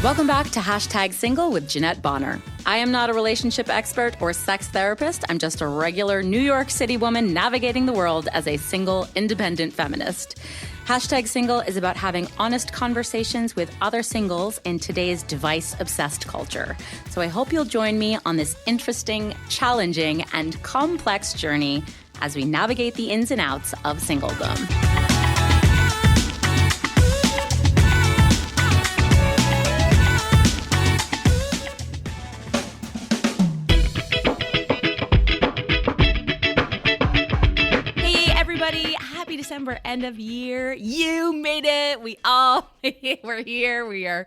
Welcome back to Hashtag Single with Jeanette Bonner. I am not a relationship expert or sex therapist. I'm just a regular New York City woman navigating the world as a single, independent feminist. Hashtag Single is about having honest conversations with other singles in today's device-obsessed culture. So I hope you'll join me on this interesting, challenging, and complex journey as we navigate the ins and outs of singledom. December, end of year. You made it. We all made it. We're here. We are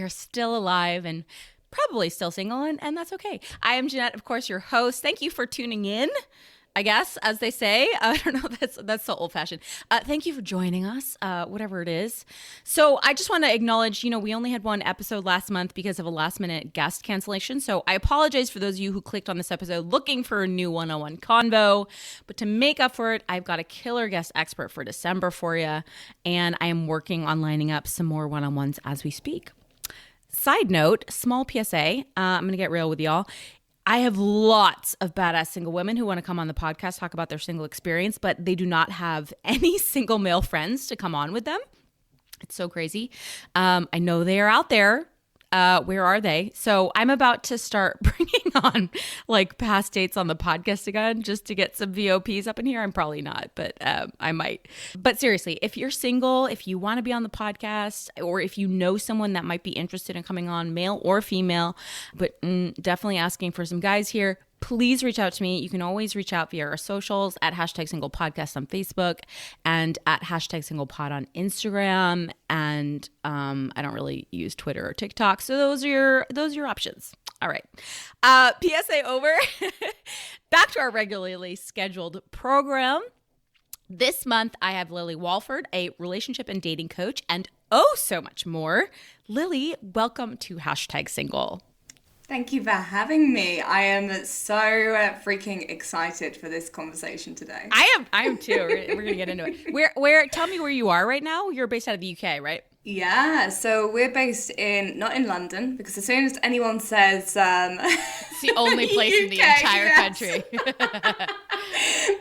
still alive and probably still single, and that's okay. I am Jeanette, of course, your host. Thank you for tuning in, I guess, as they say. I don't know. That's so old-fashioned. Thank you for joining us, whatever it is. So I just want to acknowledge, we only had one episode last month because of a last-minute guest cancellation. So I apologize for those of you who clicked on this episode looking for a new one-on-one convo. But to make up for it, I've got a killer guest expert for December for you. And I am working on lining up some more one-on-ones as we speak. Side note, small PSA. I'm going to get real with y'all. I have lots of badass single women who want to come on the podcast, talk about their single experience, but they do not have any single male friends to come on with them. It's so crazy. I know they are out there. Where are they? So I'm about to start bringing on like past dates on the podcast again just to get some VOPs up in here. I'm probably not, but I might. But seriously, if you're single, if you want to be on the podcast, or if you know someone that might be interested in coming on, male or female, but definitely asking for some guys here, please reach out to me. You can always reach out via our socials at Hashtag Single Podcast on Facebook and at Hashtag Single Pod on Instagram. And I don't really use Twitter or TikTok. So those are your options. All right. PSA over. Back to our regularly scheduled program. This month, I have Lily Walford, a relationship and dating coach, and so much more. Lily, welcome to Hashtag Single. Thank you for having me. I am so freaking excited for this conversation today. I am too. We're going to get into it. Where? Tell me where you are right now. You're based out of the UK, right? Yeah, so we're based not in London, because as soon as anyone says... it's the only place UK, in the entire country.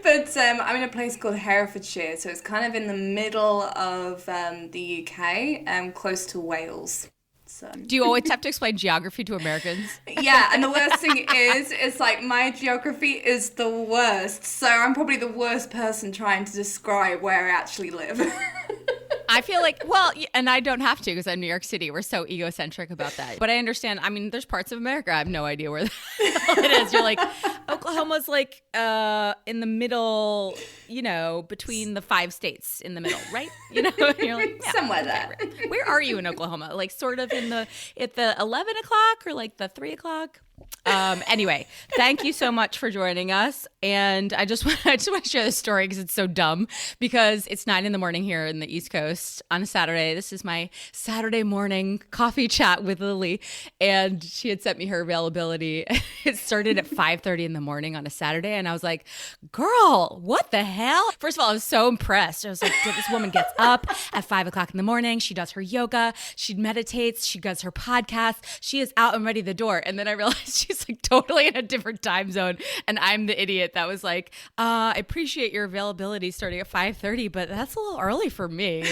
But I'm in a place called Herefordshire, so it's kind of in the middle of the UK, close to Wales. So. Do you always have to explain geography to Americans? Yeah, and the worst thing is, it's like my geography is the worst. So I'm probably the worst person trying to describe where I actually live. I feel like, and I don't have to because I'm New York City. We're so egocentric about that. But I understand. I mean, there's parts of America I have no idea where the hell it is. You're like, Oklahoma's like in the middle, between the 5 states in the middle, right? You're like, yeah, somewhere there. Right. Where are you in Oklahoma? Like sort of at the 11 o'clock or like the 3 o'clock? Anyway, thank you so much for joining us. And I just want to share this story because it's so dumb, because it's 9 a.m. here in the East Coast on a Saturday. This is my Saturday morning coffee chat with Lily, and she had sent me her availability. It started at 5:30 in the morning on a Saturday, and I was like, girl, what the hell? First of all, I was so impressed. I was like, this woman gets up at 5 o'clock in the morning. She does her yoga. She meditates. She does her podcast. She is out and ready the door. And then I realized she's like totally in a different time zone, and I'm the idiot that was like, I appreciate your availability starting at 5:30, but that's a little early for me,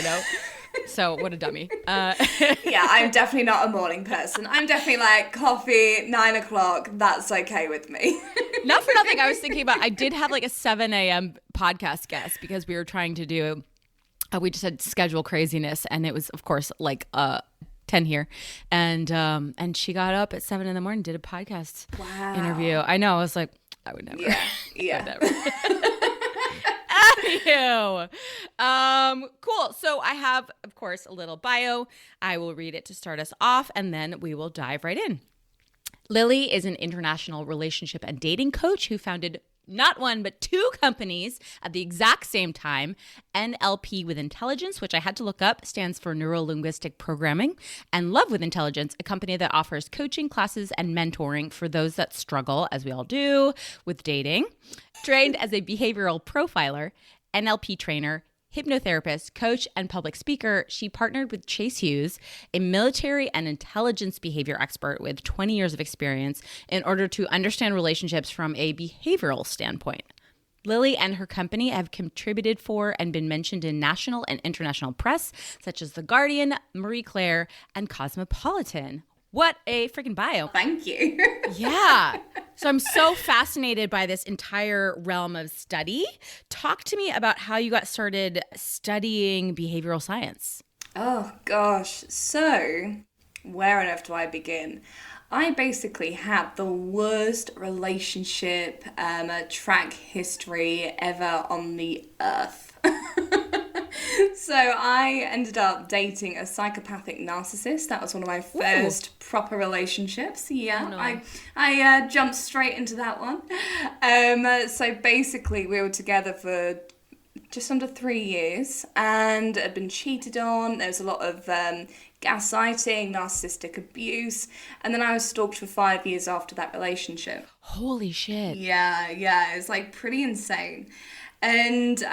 So what a dummy. Yeah, I'm definitely not a morning person. I'm definitely like coffee, 9 o'clock. That's okay with me. Not for nothing. I was thinking about, I did have like a 7 a.m. podcast guest because we were trying to do, we just had schedule craziness, and it was of course like 10 here, and she got up at 7 in the morning, did a podcast interview. I know. I was like, I would never. Yeah. I would never. Cool. So I have, of course, a little bio. I will read it to start us off, and then we will dive right in. Lily is an international relationship and dating coach who founded not one, but two companies at the exact same time. NLP with Intelligence, which I had to look up, stands for Neuro-Linguistic Programming, and Love with Intelligence, a company that offers coaching classes and mentoring for those that struggle, as we all do, with dating. Trained as a behavioral profiler, NLP trainer, hypnotherapist, coach, and public speaker, she partnered with Chase Hughes, a military and intelligence behavior expert with 20 years of experience, in order to understand relationships from a behavioral standpoint. Lily and her company have contributed for and been mentioned in national and international press, such as The Guardian, Marie Claire, and Cosmopolitan. What a freaking bio. Thank you. Yeah. So I'm so fascinated by this entire realm of study. Talk to me about how you got started studying behavioral science. Oh, gosh. So, where on earth do I begin? I basically had the worst relationship track history ever on the earth. So I ended up dating a psychopathic narcissist. That was one of my first proper relationships. Yeah, no. I jumped straight into that one. So basically we were together for just under 3 years and had been cheated on. There was a lot of gaslighting, narcissistic abuse, and then I was stalked for 5 years after that relationship. Holy shit. Yeah, it was like pretty insane. And,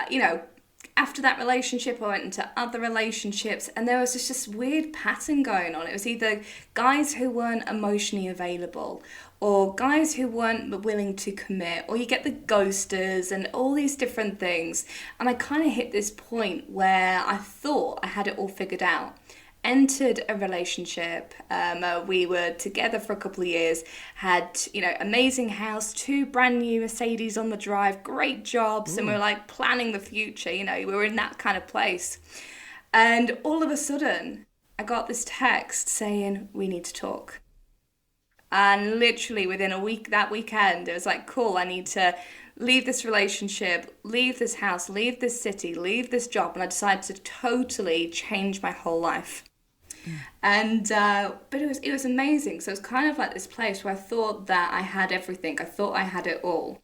after that relationship, I went into other relationships, and there was this weird pattern going on. It was either guys who weren't emotionally available, or guys who weren't willing to commit, or you get the ghosters and all these different things. And I kind of hit this point where I thought I had it all figured out. Entered a relationship. We were together for a couple of years, had, amazing house, 2 brand new Mercedes on the drive, great jobs, and we were like planning the future, we were in that kind of place. And all of a sudden, I got this text saying, we need to talk. And literally within a week, that weekend, it was like, cool, I need to leave this relationship, leave this house, leave this city, leave this job. And I decided to totally change my whole life. And but it was amazing. So it was kind of like this place where I thought that I had everything. I thought I had it all.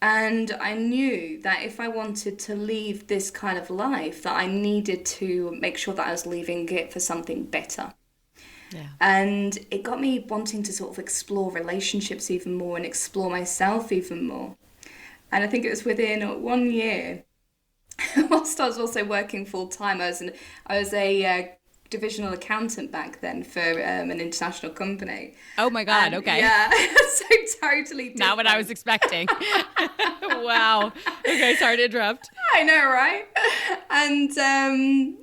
And I knew that if I wanted to leave this kind of life, that I needed to make sure that I was leaving it for something better. Yeah. And it got me wanting to sort of explore relationships even more and explore myself even more. And I think it was within 1 year, whilst I was also working full time, I was a divisional accountant back then for an international company. Oh my God, okay. Yeah, so totally different. Not what I was expecting. Wow. Okay, sorry to interrupt. I know, right? And,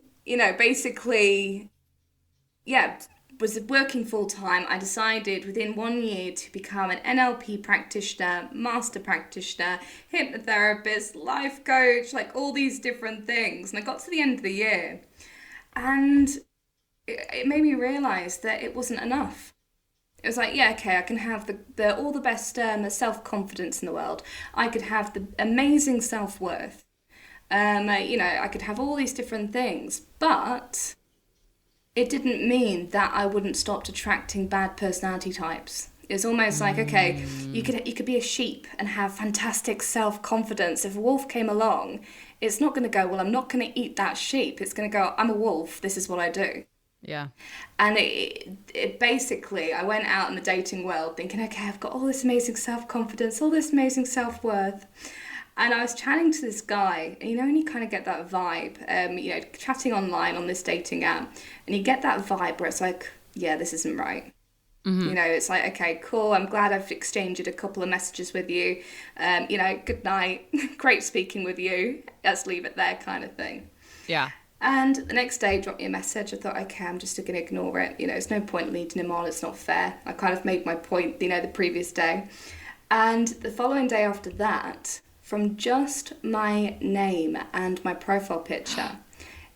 basically, was working full time. I decided within 1 year to become an NLP practitioner, master practitioner, hypnotherapist, life coach, like all these different things. And I got to the end of the year and it made me realize that it wasn't enough. It was like, I can have the all the best self-confidence in the world. I could have the amazing self-worth. I could have all these different things, but it didn't mean that I wouldn't stop attracting bad personality types. It's almost like, okay, you could be a sheep and have fantastic self-confidence. If a wolf came along, it's not going to go, well, I'm not going to eat that sheep. It's going to go, I'm a wolf. This is what I do. Yeah. And it basically, I went out in the dating world thinking, okay, I've got all this amazing self-confidence, all this amazing self-worth. And I was chatting to this guy, and and you kind of get that vibe, chatting online on this dating app, and you get that vibe where it's like, yeah, this isn't right. Mm-hmm. It's like, okay, cool, I'm glad I've exchanged a couple of messages with you. Good night, great speaking with you, let's leave it there kind of thing. Yeah. And the next day, he dropped me a message. I thought, okay, I'm just going to ignore it. It's no point leading him on. It's not fair. I kind of made my point, the previous day. And the following day after that, from just my name and my profile picture,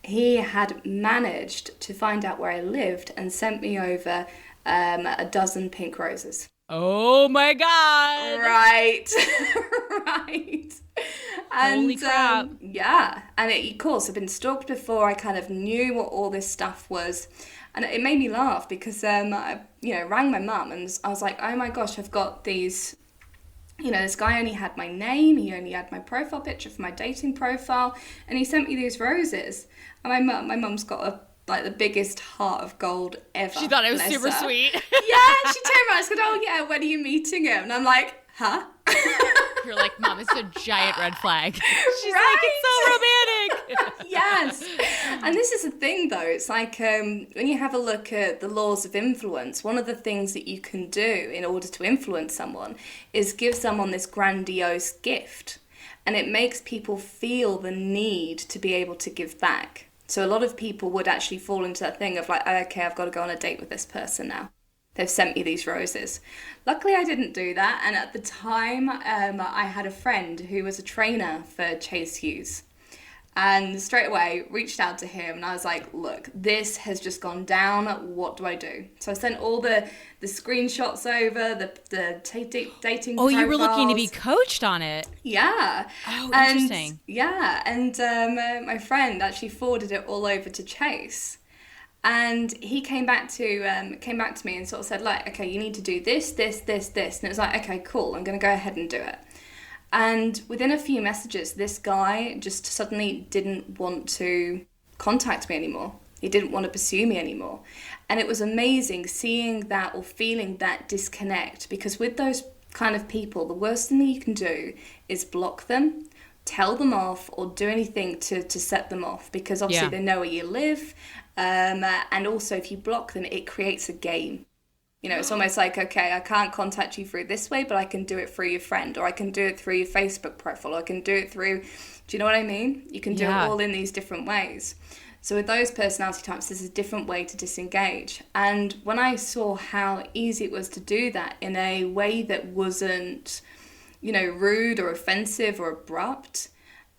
he had managed to find out where I lived and sent me over a dozen pink roses. Oh my God. Right. Right. And, holy crap. And of course, I've been stalked before. I kind of knew what all this stuff was. And it made me laugh because, I rang my mum and I was like, oh my gosh, I've got these you know, this guy only had my name, he only had my profile picture for my dating profile, and he sent me these roses. And my mum's got the biggest heart of gold ever. She thought it was super her. sweet. Yeah, she turned around and said, oh yeah, when are you meeting him? And I'm like, huh? You're like, Mom, it's a giant red flag. She's right? like, it's so romantic. Yes. And this is the thing, though. It's like when you have a look at the laws of influence, one of the things that you can do in order to influence someone is give someone this grandiose gift. And it makes people feel the need to be able to give back. So a lot of people would actually fall into that thing of like, okay, I've got to go on a date with this person now. They've sent me these roses. Luckily, I didn't do that. And at the time, I had a friend who was a trainer for Chase Hughes. And straight away, reached out to him. And I was like, look, this has just gone down. What do I do? So I sent all the screenshots over, the dating profiles. You were looking to be coached on it. Yeah. Oh, interesting. And my friend actually forwarded it all over to Chase. And he came back to me and sort of said, like, okay, you need to do this, this, this, this. And it was like, okay, cool, I'm going to go ahead and do it. And within a few messages, this guy just suddenly didn't want to contact me anymore. He didn't want to pursue me anymore. And it was amazing seeing that or feeling that disconnect, because with those kind of people, the worst thing that you can do is block them, tell them off, or do anything to set them off, because obviously they know where you live. And also, if you block them, it creates a game. You know, it's almost like, okay, I can't contact you through this way, but I can do it through your friend, or I can do it through your Facebook profile, or I can do it through, do you know what I mean? You can do it all in these different ways. So with those personality types, there's a different way to disengage. And when I saw how easy it was to do that in a way that wasn't, you know, rude or offensive or abrupt,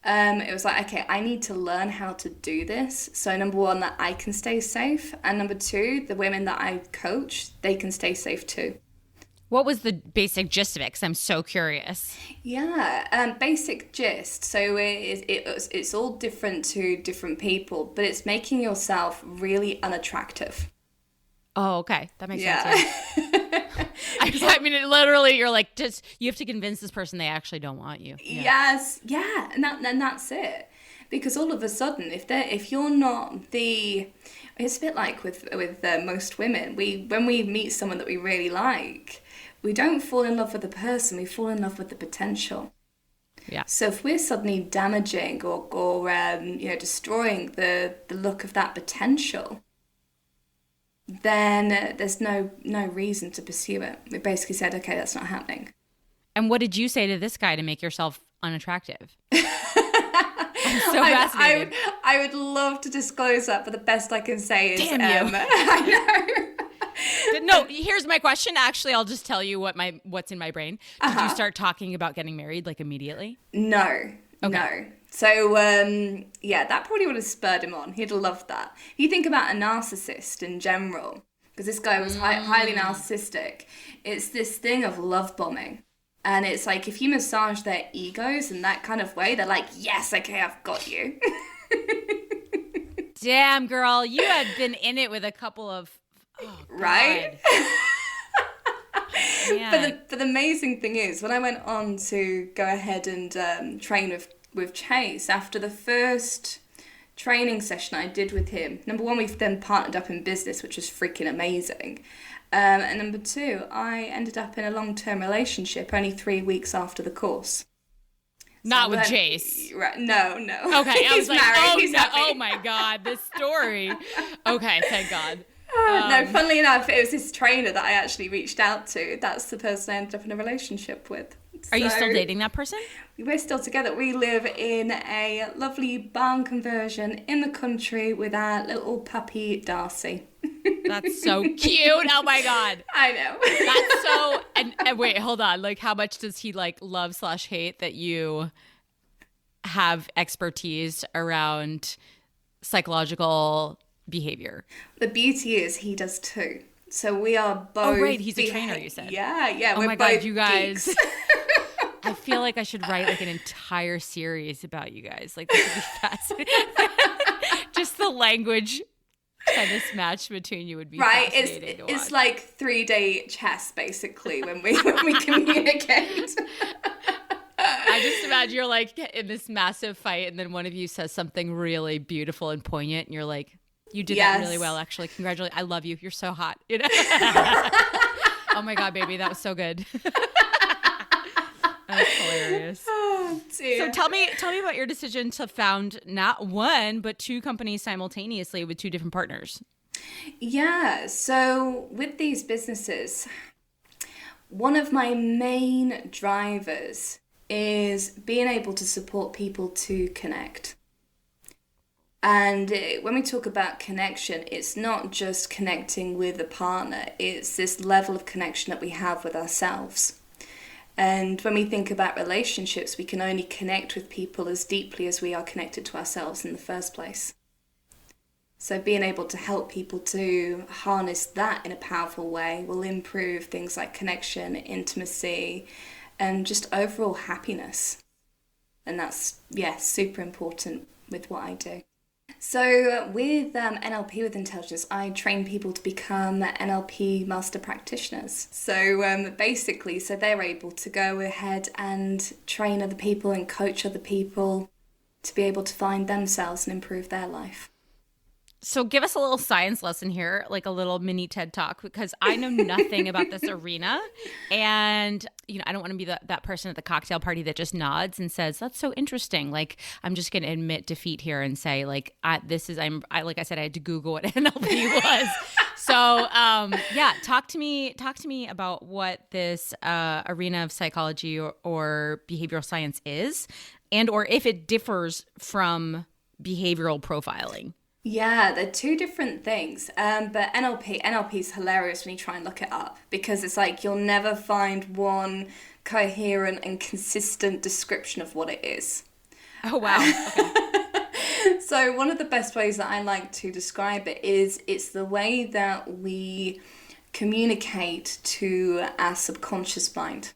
it was like, okay, I need to learn how to do this. So number one, that I can stay safe. And number two, the women that I coach, they can stay safe too. What was the basic gist of it? Because I'm so curious. Yeah, basic gist. So it's all different to different people, but it's making yourself really unattractive. Oh, okay. That makes sense. Yeah. I mean, it literally, you're like, just you have to convince this person they actually don't want you. Yeah. Yes, yeah, and that's it. Because all of a sudden, if you're not it's a bit like with most women. When we meet someone that we really like, we don't fall in love with the person. We fall in love with the potential. Yeah. So if we're suddenly damaging or destroying the look of that potential, then there's no reason to pursue it. We basically said, okay, that's not happening. And what did you say to this guy to make yourself unattractive? I'm so fascinated. I would love to disclose that, but the best I can say is... Damn you. I know. No, here's my question. Actually, I'll just tell you what's in my brain. Did you start talking about getting married, like, immediately? No. Okay. No. So, that probably would have spurred him on. He'd have loved that. If you think about a narcissist in general, because this guy was highly narcissistic, it's this thing of love bombing. And it's like, if you massage their egos in that kind of way, they're like, yes, okay, I've got you. Damn, girl, you had been in it with a couple of... Oh, right? But the amazing thing is, when I went on to go ahead and train with Chase, after the first training session I did with him, number one, we've then partnered up in business, which was freaking amazing. And number two, I ended up in a long-term relationship only 3 weeks after the course. Not with Chase. Right, no. Okay, I was like, married. He's happy. Oh my God, this story. Okay, thank God. No, funnily enough, it was this trainer that I actually reached out to. That's the person I ended up in a relationship with. Are you still dating that person? We're still together. We live in a lovely barn conversion in the country with our little puppy, Darcy. That's so cute. Oh my God. I know. That's so, and wait, hold on. Like, how much does he like love/hate that you have expertise around psychological behavior? The beauty is he does too. So we are both. Oh, right. He's a trainer, you said. Yeah. Oh we're my both God, you guys. geeks. I feel like I should write like an entire series about you guys. Like, this would be fascinating. Just the language tennis match between you would be right. fascinating to watch. It's like 3-day chess basically when we communicate. I just imagine you're like in this massive fight, and then one of you says something really beautiful and poignant, and you're like, "You did that really well, actually. Congratulations! I love you. You're so hot." You know? Oh my God, baby, that was so good. That's hilarious. Oh, So tell me about your decision to found not one but two companies simultaneously with two different partners. Yeah, so with these businesses, one of my main drivers is being able to support people to connect. And when we talk about connection, it's not just connecting with a partner, it's this level of connection that we have with ourselves. And when we think about relationships, we can only connect with people as deeply as we are connected to ourselves in the first place. So being able to help people to harness that in a powerful way will improve things like connection, intimacy, and just overall happiness. And that's, super important with what I do. So with NLP with Intelligence, I train people to become NLP master practitioners. So basically, so they're able to go ahead and train other people and coach other people to be able to find themselves and improve their life. So give us a little science lesson here, like a little mini TED Talk, because I know nothing about this arena. And, I don't want to be that person at the cocktail party that just nods and says, that's so interesting. Like, I'm just going to admit defeat here and say, like, like I said, I had to Google what NLP was. So, talk to me about what this arena of psychology or behavioral science is, and or if it differs from behavioral profiling. Yeah, they're two different things. But NLP is hilarious when you try and look it up, because it's like you'll never find one coherent and consistent description of what it is. Oh, wow. Okay. So one of the best ways that I like to describe it is it's the way that we communicate to our subconscious mind.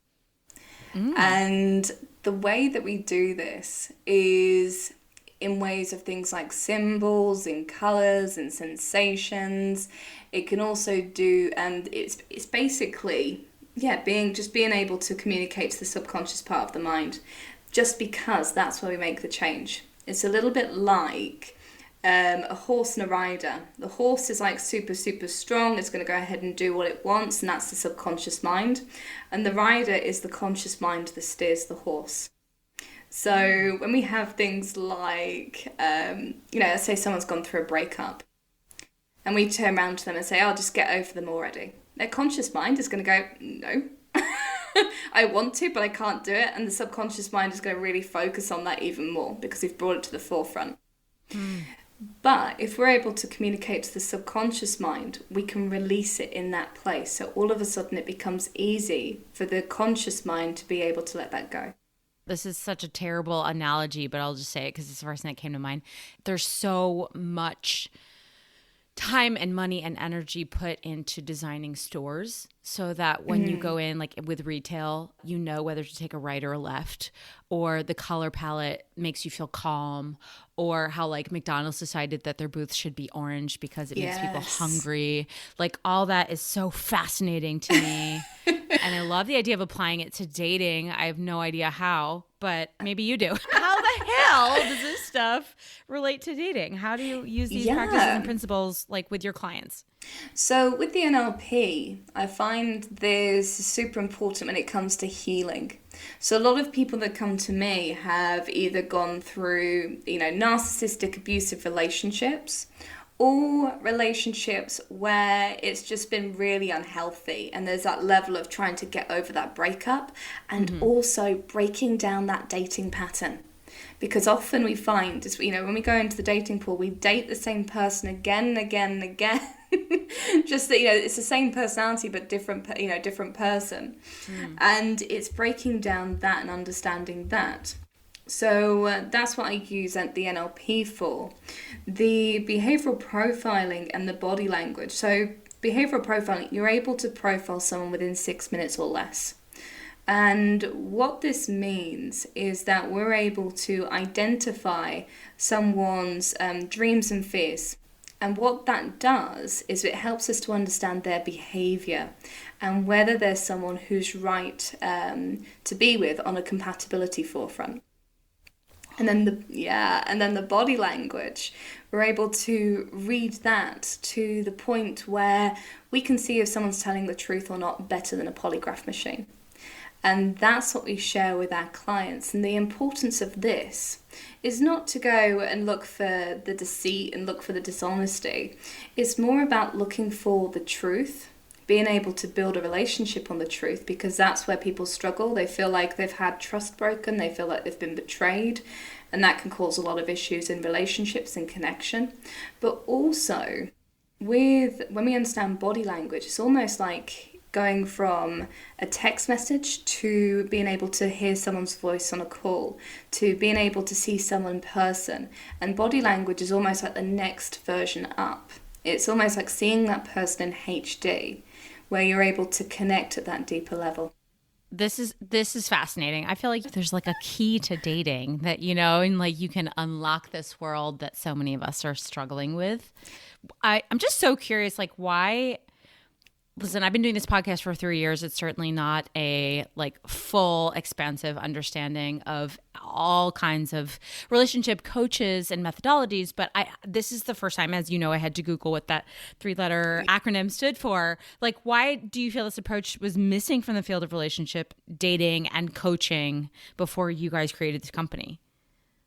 And the way that we do this is in ways of things like symbols and colors and sensations. It can also do, and it's basically, being able to communicate to the subconscious part of the mind, just because that's where we make the change. It's a little bit like a horse and a rider. The horse is like super, super strong. It's going to go ahead and do what it wants, and that's the subconscious mind. And the rider is the conscious mind that steers the horse. So when we have things like, let's say someone's gone through a breakup, and we turn around to them and say, "Oh, just get over them already." Their conscious mind is going to go, "No, I want to, but I can't do it." And the subconscious mind is going to really focus on that even more because we've brought it to the forefront. But if we're able to communicate to the subconscious mind, we can release it in that place. So all of a sudden it becomes easy for the conscious mind to be able to let that go. This is such a terrible analogy, but I'll just say it because it's the first thing that came to mind. There's so much time and money and energy put into designing stores so that when you go in, like with retail, you know whether to take a right or a left, or the color palette makes you feel calm, or how like McDonald's decided that their booths should be orange because it makes people hungry. Like all that is so fascinating to me. And I love the idea of applying it to dating. I have no idea how, but maybe you do. How the hell does this stuff relate to dating? How do you use these practices and principles like with your clients? So with the NLP, I find this super important when it comes to healing. So a lot of people that come to me have either gone through, narcissistic abusive relationships, or relationships where it's just been really unhealthy, and there's that level of trying to get over that breakup and also breaking down that dating pattern. Because often we find, when we go into the dating pool, we date the same person again and again and again. Just that, it's the same personality, but different person. And it's breaking down that and understanding that. So that's what I use the NLP for. The behavioral profiling and the body language. So behavioral profiling, you're able to profile someone within 6 minutes or less. And what this means is that we're able to identify someone's dreams and fears. And what that does is it helps us to understand their behavior and whether there's someone who's right to be with on a compatibility forefront. And then the body language, we're able to read that to the point where we can see if someone's telling the truth or not better than a polygraph machine. And that's what we share with our clients. And the importance of this is not to go and look for the deceit and look for the dishonesty. It's more about looking for the truth, being able to build a relationship on the truth, because that's where people struggle. They feel like they've had trust broken, they feel like they've been betrayed, and that can cause a lot of issues in relationships and connection. But also, when we understand body language, it's almost like going from a text message to being able to hear someone's voice on a call, to being able to see someone in person. And body language is almost like the next version up. It's almost like seeing that person in HD, where you're able to connect at that deeper level. This is fascinating. I feel like there's like a key to dating that, and like you can unlock this world that so many of us are struggling with. I'm just so curious, like why. Listen, I've been doing this podcast for 3 years. It's certainly not a like full, expansive understanding of all kinds of relationship coaches and methodologies. But this is the first time, as you know, I had to Google what that 3-letter acronym stood for. Like, why do you feel this approach was missing from the field of relationship, dating, and coaching before you guys created this company?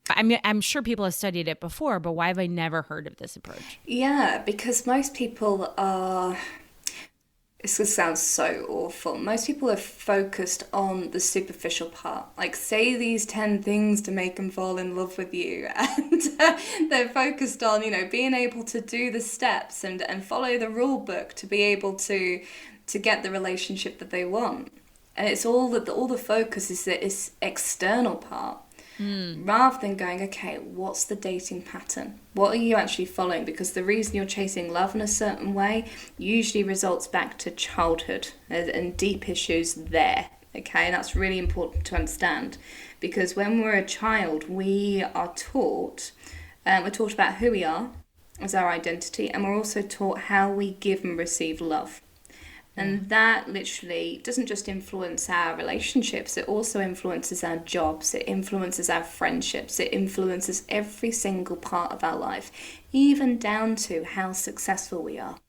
I mean, I'm sure people have studied it before, but why have I never heard of this approach? Yeah, because most people are... This sounds so awful. Most people are focused on the superficial part. Like, say these 10 things to make them fall in love with you. And they're focused on, being able to do the steps and follow the rule book to be able to get the relationship that they want. And it's all the focus is this external part. Rather than going, okay, what's the dating pattern? What are you actually following? Because the reason you're chasing love in a certain way usually results back to childhood and deep issues there. Okay, and that's really important to understand, because when we're a child, we are taught, we're taught about who we are as our identity, and we're also taught how we give and receive love. And that literally doesn't just influence our relationships, it also influences our jobs, it influences our friendships, it influences every single part of our life, even down to how successful we are.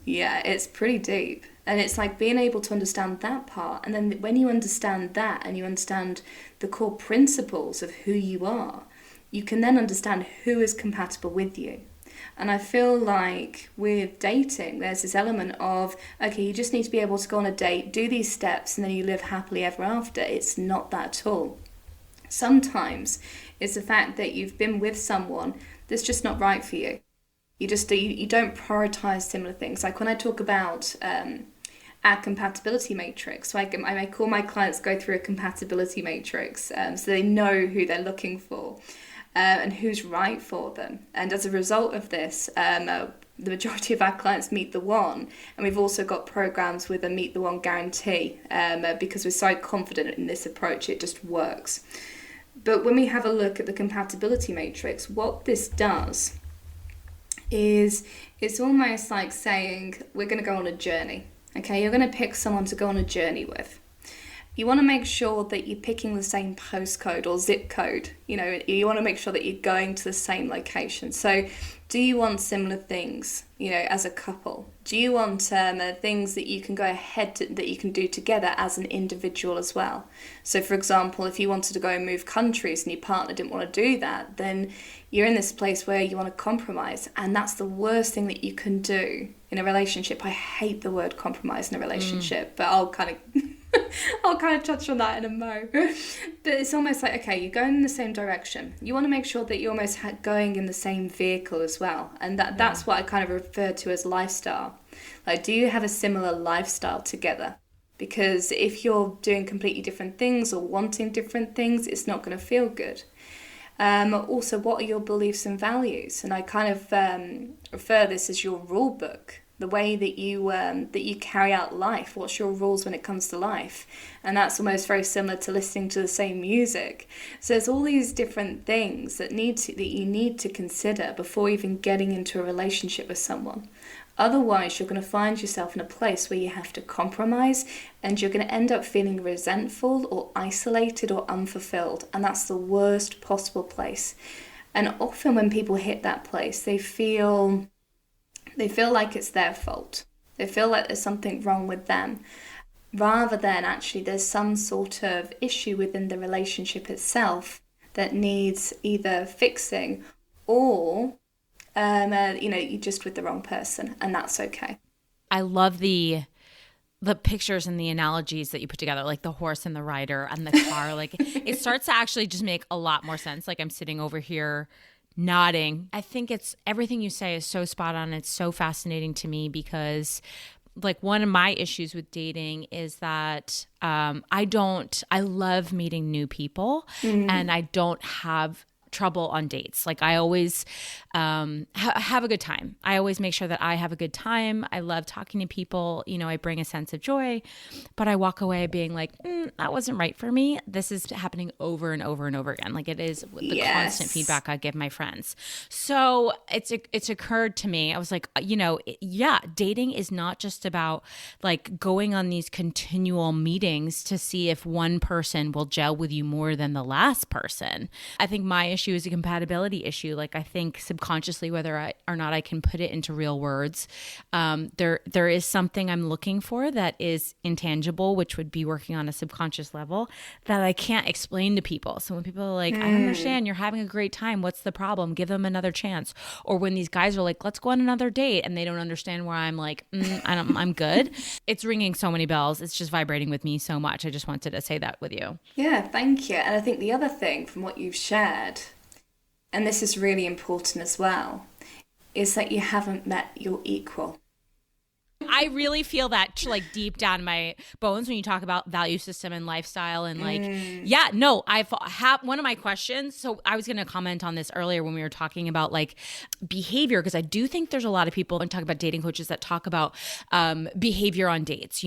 Yeah, it's pretty deep. And it's like being able to understand that part. And then when you understand that and you understand the core principles of who you are, you can then understand who is compatible with you. And I feel like with dating, there's this element of, okay, you just need to be able to go on a date, do these steps, and then you live happily ever after. It's not that at all. Sometimes it's the fact that you've been with someone that's just not right for you. You don't prioritize similar things. Like when I talk about our compatibility matrix, so I make all my clients go through a compatibility matrix so they know who they're looking for. And who's right for them. And as a result of this, the majority of our clients meet the one. And we've also got programs with a meet the one guarantee because we're so confident in this approach, it just works. But when we have a look at the compatibility matrix, what this does is it's almost like saying we're going to go on a journey. Okay, you're going to pick someone to go on a journey with. You want to make sure that you're picking the same postcode or zip code. You want to make sure that you're going to the same location. So do you want similar things, as a couple? Do you want things that you can go ahead that you can do together as an individual as well? So for example, if you wanted to go and move countries and your partner didn't want to do that, then you're in this place where you want to compromise. And that's the worst thing that you can do in a relationship. I hate the word compromise in a relationship, but I'll kind of touch on that in a mo. But it's almost like, okay, you're going in the same direction. You want to make sure that you're almost going in the same vehicle as well. And that's what I kind of refer to as lifestyle. Like, do you have a similar lifestyle together? Because if you're doing completely different things or wanting different things, it's not going to feel good. Also, what are your beliefs and values? And I kind of refer this as your rule book. the way that you carry out life. What's your rules when it comes to life? And that's almost very similar to listening to the same music. So there's all these different things that you need to consider before even getting into a relationship with someone. Otherwise, you're going to find yourself in a place where you have to compromise, and you're going to end up feeling resentful or isolated or unfulfilled, and that's the worst possible place. And often when people hit that place, they feel like it's their fault. They feel like there's something wrong with them, rather than actually there's some sort of issue within the relationship itself that needs either fixing, or you're just with the wrong person, and that's okay. I love the pictures and the analogies that you put together, like the horse and the rider and the car. Like it starts to actually just make a lot more sense. Like I'm sitting over here nodding. I think it's everything you say is so spot on. It's so fascinating to me because like one of my issues with dating is that I love meeting new people, and I don't have trouble on dates. Like I always have a good time. I always make sure that I have a good time. I love talking to people. You know, I bring a sense of joy, but I walk away being like, that wasn't right for me. This is happening over and over and over again. Like it is the constant feedback I give my friends. So it's occurred to me. I was like, dating is not just about like going on these continual meetings to see if one person will gel with you more than the last person. I think my issue is a compatibility issue. Like I think subconsciously, whether or not I can put it into real words, there is something I'm looking for that is intangible, which would be working on a subconscious level that I can't explain to people. So when people are like, I don't understand, you're having a great time, what's the problem? Give them another chance. Or when these guys are like, let's go on another date, and they don't understand where I'm like, I'm good. It's ringing so many bells. It's just vibrating with me so much. I just wanted to say that with you. Yeah, thank you. And I think the other thing from what you've shared, and this is really important as well, is that you haven't met your equal. I really feel that like deep down in my bones when you talk about value system and lifestyle and like, I've one of my questions. So I was going to comment on this earlier when we were talking about like behavior, because I do think there's a lot of people and talk about dating coaches that talk about behavior on dates,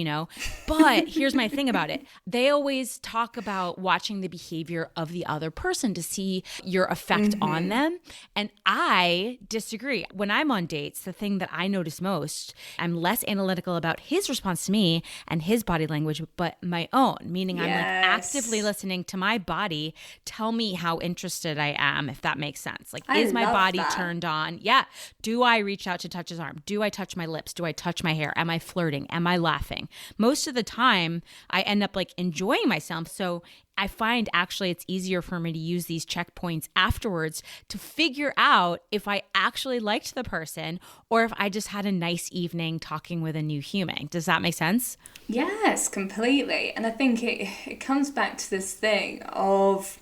but here's my thing about it. They always talk about watching the behavior of the other person to see your effect on them. And I disagree. When I'm on dates, the thing that I notice most, I'm less analytical about his response to me and his body language, but my own, meaning I'm like actively listening to my body tell me how interested I am, if that makes sense. Like, is my body turned on? Yeah. Do I reach out to touch his arm? Do I touch my lips? Do I touch my hair? Am I flirting? Am I laughing? Most of the time I end up like enjoying myself. So I find actually it's easier for me to use these checkpoints afterwards to figure out if I actually liked the person or if I just had a nice evening talking with a new human. Does that make sense? Yes, completely. And I think it comes back to this thing of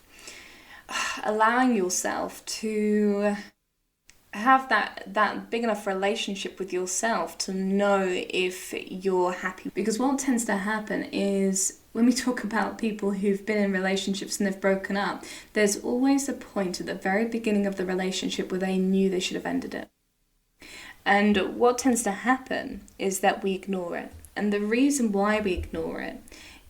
allowing yourself to have that big enough relationship with yourself to know if you're happy. Because what tends to happen is when we talk about people who've been in relationships and they've broken up, there's always a point at the very beginning of the relationship where they knew they should have ended it. And what tends to happen is that we ignore it. And the reason why we ignore it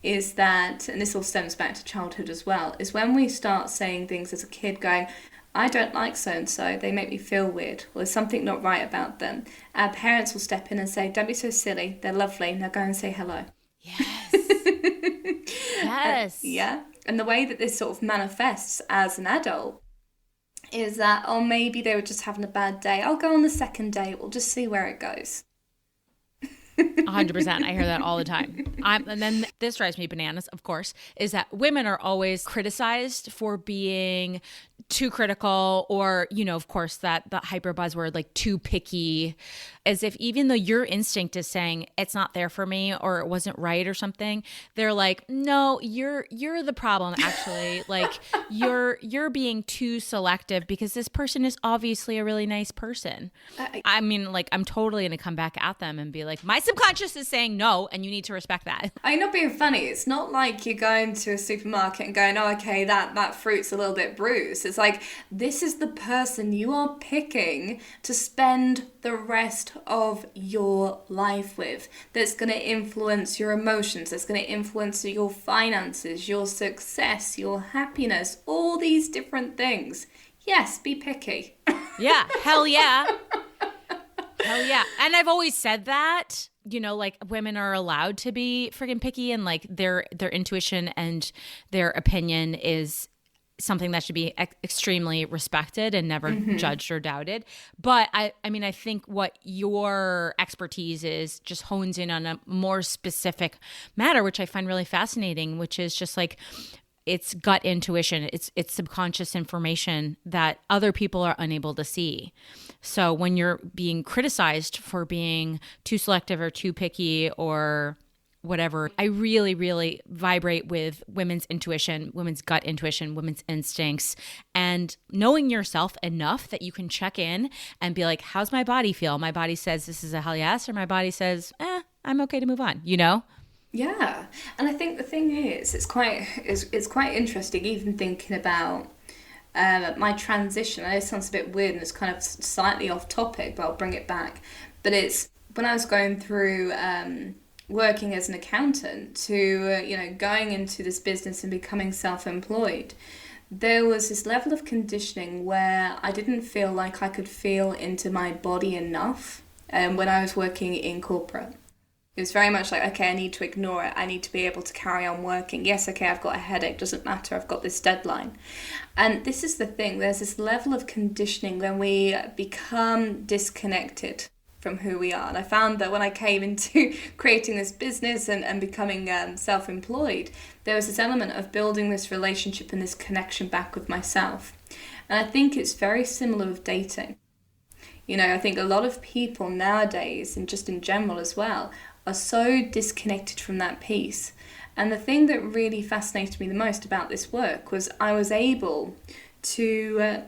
is that, and this all stems back to childhood as well, is when we start saying things as a kid going, I don't like so-and-so, they make me feel weird, or there's something not right about them. Our parents will step in and say, don't be so silly, they're lovely, now go and say hello. Yes. Yes. And the way that this sort of manifests as an adult is that, maybe they were just having a bad day. I'll go on the second date, we'll just see where it goes. 100%. I hear that all the time. And then this drives me bananas, of course, is that women are always criticized for being too critical or, of course, that the hyper buzzword, like too picky, as if even though your instinct is saying it's not there for me or it wasn't right or something, they're like, no, you're the problem, actually. Like you're being too selective because this person is obviously a really nice person. I mean, like, I'm totally going to come back at them and be like, my subconscious is saying no, and you need to respect that. I'm not being funny. It's not like you're going to a supermarket and going, okay, that fruit's a little bit bruised. It's like, this is the person you are picking to spend the rest of your life with, that's going to influence your emotions, that's going to influence your finances, your success, your happiness, all these different things. Yes, be picky. Yeah, hell yeah. Hell yeah. And I've always said that, like women are allowed to be friggin' picky, and like their intuition and their opinion is something that should be extremely respected and never judged or doubted. But I mean, I think what your expertise is just hones in on a more specific matter, which I find really fascinating, which is just like, it's gut intuition. It's subconscious information that other people are unable to see. So when you're being criticized for being too selective or too picky or whatever, I really, really vibrate with women's intuition, women's gut intuition, women's instincts, and knowing yourself enough that you can check in and be like, how's my body feel? My body says this is a hell yes, or my body says, I'm okay to move on, Yeah, and I think the thing is, it's quite interesting even thinking about my transition. I know it sounds a bit weird and it's kind of slightly off topic, but I'll bring it back. But it's when I was going through working as an accountant to going into this business and becoming self-employed, there was this level of conditioning where I didn't feel like I could feel into my body enough when I was working in corporate. It was very much like, okay, I need to ignore it. I need to be able to carry on working. Yes, okay, I've got a headache. Doesn't matter. I've got this deadline. And this is the thing. There's this level of conditioning when we become disconnected from who we are. And I found that when I came into creating this business and becoming self-employed, there was this element of building this relationship and this connection back with myself. And I think it's very similar with dating. I think a lot of people nowadays, and just in general as well, are so disconnected from that piece. And the thing that really fascinated me the most about this work was I was able to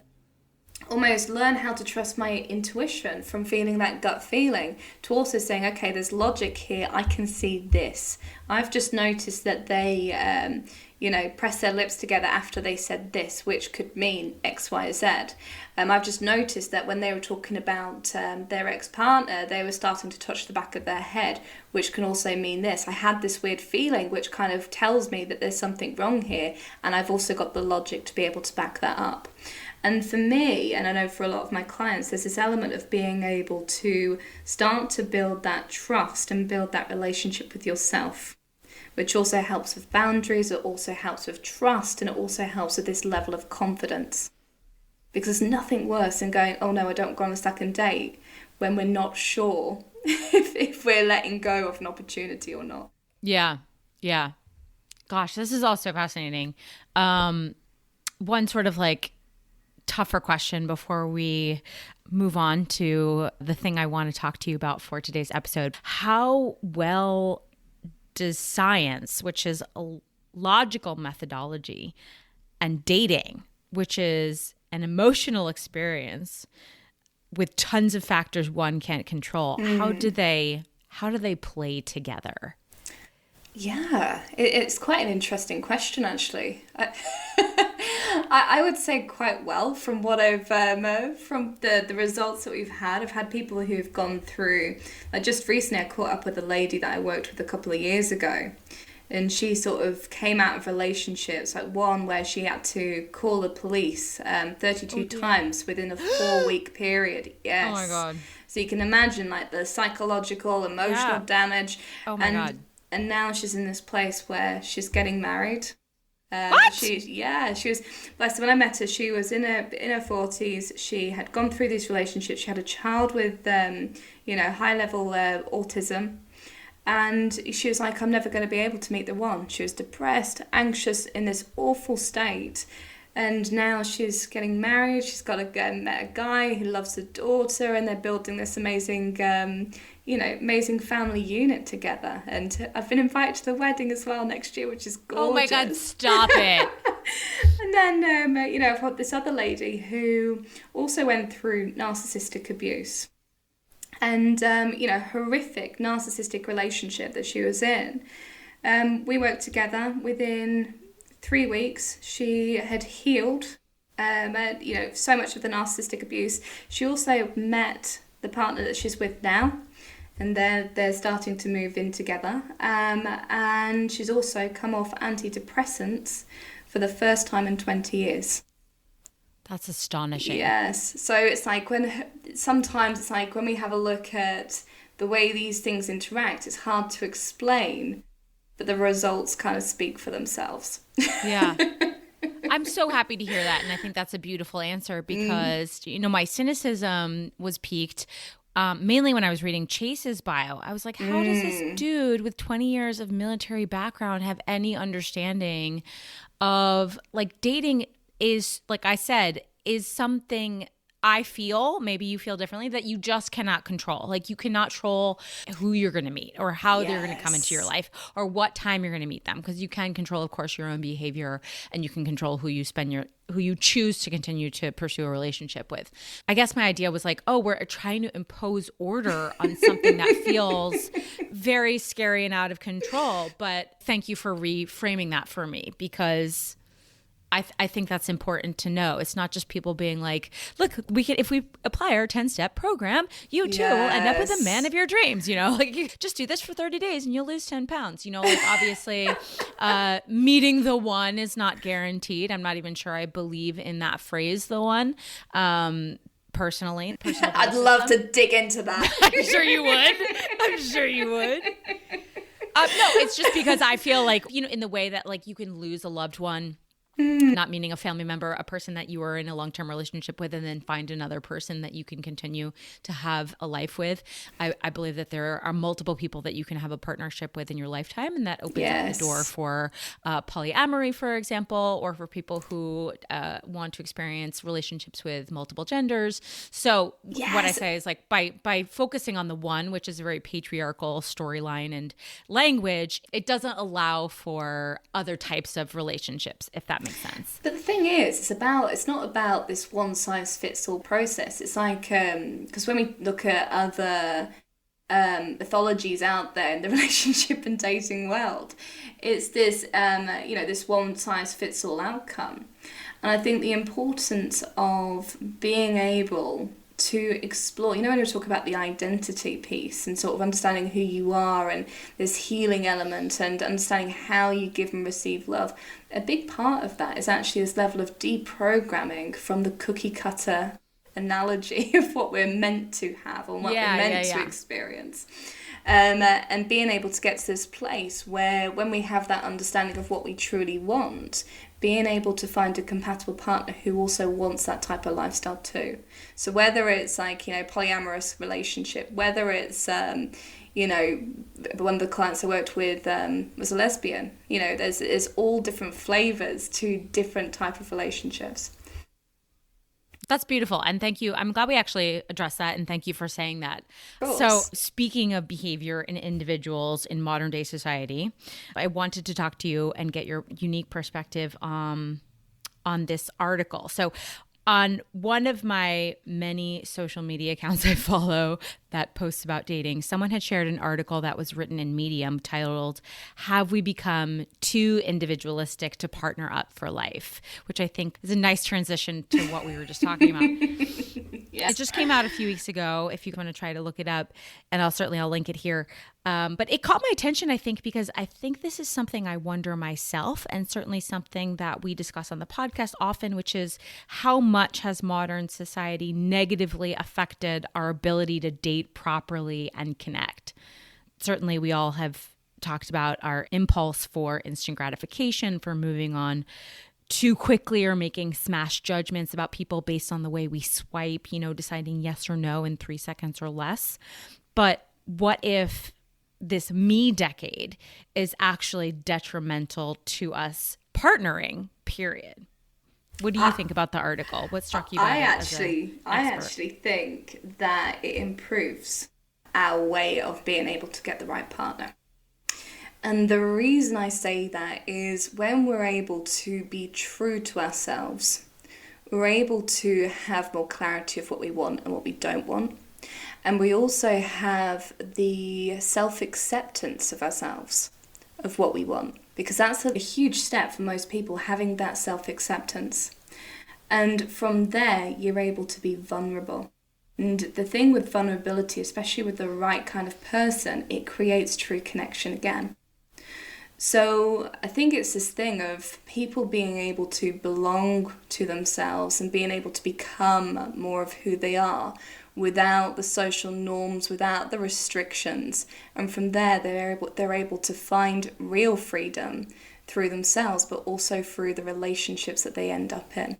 almost learn how to trust my intuition from feeling that gut feeling to also saying, okay, there's logic here. I can see this. I've just noticed that they, press their lips together after they said this, which could mean X, Y, Z. I've just noticed that when they were talking about their ex-partner, they were starting to touch the back of their head, which can also mean this. I had this weird feeling, which kind of tells me that there's something wrong here, and I've also got the logic to be able to back that up. And for me, and I know for a lot of my clients, there's this element of being able to start to build that trust and build that relationship with yourself, which also helps with boundaries, it also helps with trust, and it also helps with this level of confidence. Because there's nothing worse than going, oh no, I don't go on a second date when we're not sure if we're letting go of an opportunity or not. Yeah. Gosh, this is also fascinating. One sort of like tougher question before we move on to the thing I want to talk to you about for today's episode. How well does science, which is a logical methodology, and dating, which is an emotional experience with tons of factors one can't control, how do they play together? Yeah, it's quite an interesting question, actually. I would say quite well from what I've from the results that we've had. I've had people who have gone through. Like just recently, I caught up with a lady that I worked with a couple of years ago, and she sort of came out of relationships, like one where she had to call the police 32 times within a 4-week period. Yes. Oh my God. So you can imagine like the psychological, emotional damage. Oh my God. And now she's in this place where she's getting married. What? She was, blessed. When I met her, she was in her 40s. She had gone through these relationships. She had a child with, high level autism. And she was like, I'm never going to be able to meet the one. She was depressed, anxious, in this awful state. And now she's getting married. She's got met a guy who loves her daughter, and they're building this amazing, amazing family unit together. And I've been invited to the wedding as well next year, which is gorgeous. Oh my God, stop it. And then, I've got this other lady who also went through narcissistic abuse. And, horrific narcissistic relationship that she was in. We worked together. Within 3 weeks, she had healed, so much of the narcissistic abuse. She also met the partner that she's with now, and they're starting to move in together. And she's also come off antidepressants for the first time in 20 years. That's astonishing. Yes. So it's like sometimes it's like when we have a look at the way these things interact, it's hard to explain, but the results kind of speak for themselves. Yeah. I'm so happy to hear that. And I think that's a beautiful answer because, my cynicism was piqued mainly when I was reading Chase's bio. I was like, how does this dude with 20 years of military background have any understanding of like dating is, like I said, is something I feel, maybe you feel differently, that you just cannot control. Like you cannot control who you're going to meet or how they're going to come into your life or what time you're going to meet them, because you can control, of course, your own behavior, and you can control who you choose to continue to pursue a relationship with. I guess my idea was like, oh, we're trying to impose order on something that feels very scary and out of control. But thank you for reframing that for me, because I think that's important to know. It's not just people being like, look, if we apply our 10-step program, you too will end up with a man of your dreams, like you just do this for 30 days and you'll lose 10 pounds, like obviously meeting the one is not guaranteed. I'm not even sure I believe in that phrase, the one. Personally, I'd love to dig into that. I'm sure you would. No, it's just because I feel like, in the way that like you can lose a loved one, not meaning a family member, a person that you were in a long-term relationship with, and then find another person that you can continue to have a life with. I believe that there are multiple people that you can have a partnership with in your lifetime, and that opens up the door for polyamory, for example, or for people who want to experience relationships with multiple genders. So what I say is like by focusing on the one, which is a very patriarchal storyline and language, it doesn't allow for other types of relationships, if that makes sense. But the thing is, it's not about this one size fits all process. It's like, because when we look at other mythologies out there in the relationship and dating world, it's this, this one size fits all outcome. And I think the importance of being able to explore, when we talk about the identity piece and sort of understanding who you are and this healing element and understanding how you give and receive love, a big part of that is actually this level of deprogramming from the cookie cutter analogy of what we're meant to have or what we're meant to experience. And being able to get to this place where when we have that understanding of what we truly want, being able to find a compatible partner who also wants that type of lifestyle too. So whether it's like, polyamorous relationship, whether it's, one of the clients I worked with was a lesbian, there's all different flavors to different type of relationships. That's beautiful. And thank you. I'm glad we actually addressed that. And thank you for saying that. So speaking of behavior in individuals in modern day society, I wanted to talk to you and get your unique perspective on this article. So on one of my many social media accounts I follow that posts about dating, someone had shared an article that was written in Medium titled, "Have We Become Too Individualistic to Partner Up for Life?" Which I think is a nice transition to what we were just talking about. Yes. It just came out a few weeks ago, if you want to try to look it up, and I'll link it here. But it caught my attention, I think, because I think this is something I wonder myself, and certainly something that we discuss on the podcast often, which is how much has modern society negatively affected our ability to date properly and connect. Certainly, we all have talked about our impulse for instant gratification, for moving on too quickly or making smash judgments about people based on the way we swipe, deciding yes or no in 3 seconds or less. But what if this me decade is actually detrimental to us partnering, period? What do you think about the article? What struck you about it as an expert? I actually think that it improves our way of being able to get the right partner. And the reason I say that is when we're able to be true to ourselves, we're able to have more clarity of what we want and what we don't want. And we also have the self-acceptance of ourselves, of what we want. Because that's a huge step for most people, having that self-acceptance. And from there, you're able to be vulnerable. And the thing with vulnerability, especially with the right kind of person, it creates true connection again. So I think it's this thing of people being able to belong to themselves and being able to become more of who they are without the social norms, without the restrictions. And from there, they're able to find real freedom through themselves, but also through the relationships that they end up in.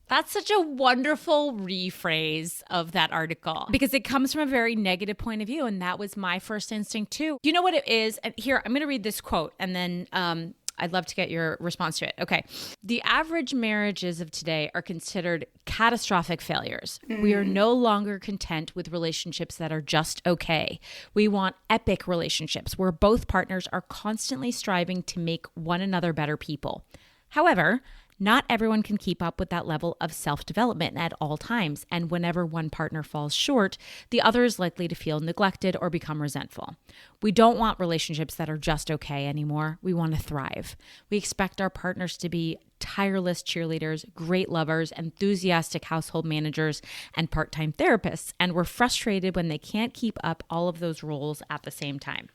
That's such a wonderful rephrase of that article because it comes from a very negative point of view. And that was my first instinct too. You know what it is? And here, I'm going to read this quote and then I'd love to get your response to it. Okay. The average marriages of today are considered catastrophic failures. We are no longer content with relationships that are just okay. We want epic relationships where both partners are constantly striving to make one another better people. However, not everyone can keep up with that level of self-development at all times, and whenever one partner falls short, the other is likely to feel neglected or become resentful. We don't want relationships that are just okay anymore. We want to thrive. We expect our partners to be tireless cheerleaders, great lovers, enthusiastic household managers, and part-time therapists, and we're frustrated when they can't keep up all of those roles at the same time.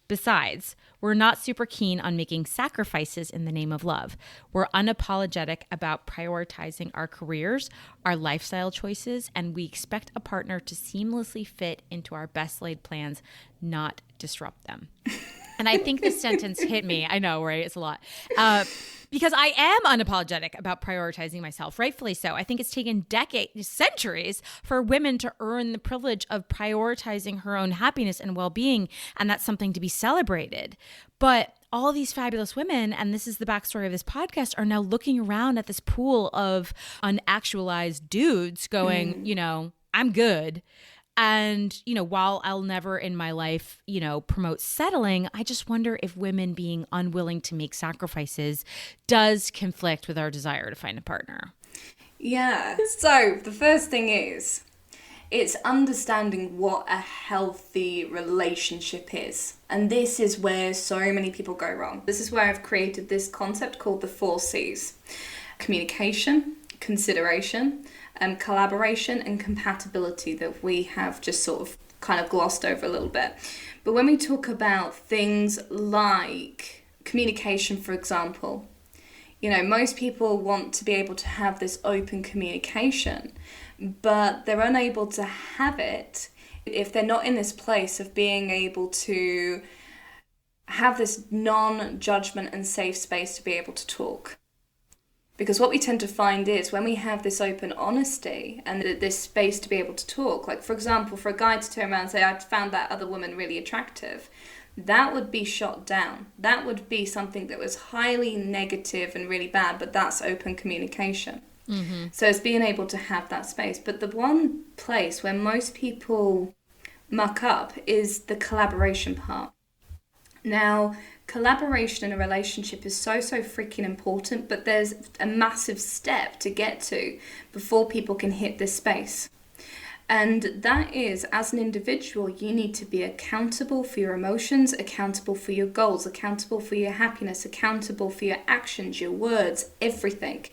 Besides, we're not super keen on making sacrifices in the name of love. We're unapologetic about prioritizing our careers, our lifestyle choices, and we expect a partner to seamlessly fit into our best laid plans, not disrupt them. And I think this sentence hit me. I know, right? It's a lot. Because I am unapologetic about prioritizing myself, rightfully so. I think it's taken decades, centuries for women to earn the privilege of prioritizing her own happiness and well-being, and that's something to be celebrated. But all these fabulous women, and this is the backstory of this podcast, are now looking around at this pool of unactualized dudes going, you know, I'm good. And, you know, while I'll never in my life, you know, promote settling, I just wonder if women being unwilling to make sacrifices does conflict with our desire to find a partner. Yeah. So the first thing is, it's understanding what a healthy relationship is. And this is where so many people go wrong. This is where I've created this concept called the 4 C's. Communication, consideration, collaboration and compatibility that we have just sort of kind of glossed over a little bit. But when we talk about things like communication, for example, you know, most people want to be able to have this open communication, but they're unable to have it if they're not in this place of being able to have this non-judgment and safe space to be able to talk. Because what we tend to find is when we have this open honesty and this space to be able to talk, like for example, for a guy to turn around and say, I found that other woman really attractive, that would be shot down. That would be something that was highly negative and really bad, but that's open communication. Mm-hmm. So it's being able to have that space. But the one place where most people muck up is the collaboration part. Now, collaboration in a relationship is so freaking important, but there's a massive step to get to before people can hit this space. And that is, as an individual, you need to be accountable for your emotions, accountable for your goals, accountable for your happiness, accountable for your actions, your words, everything.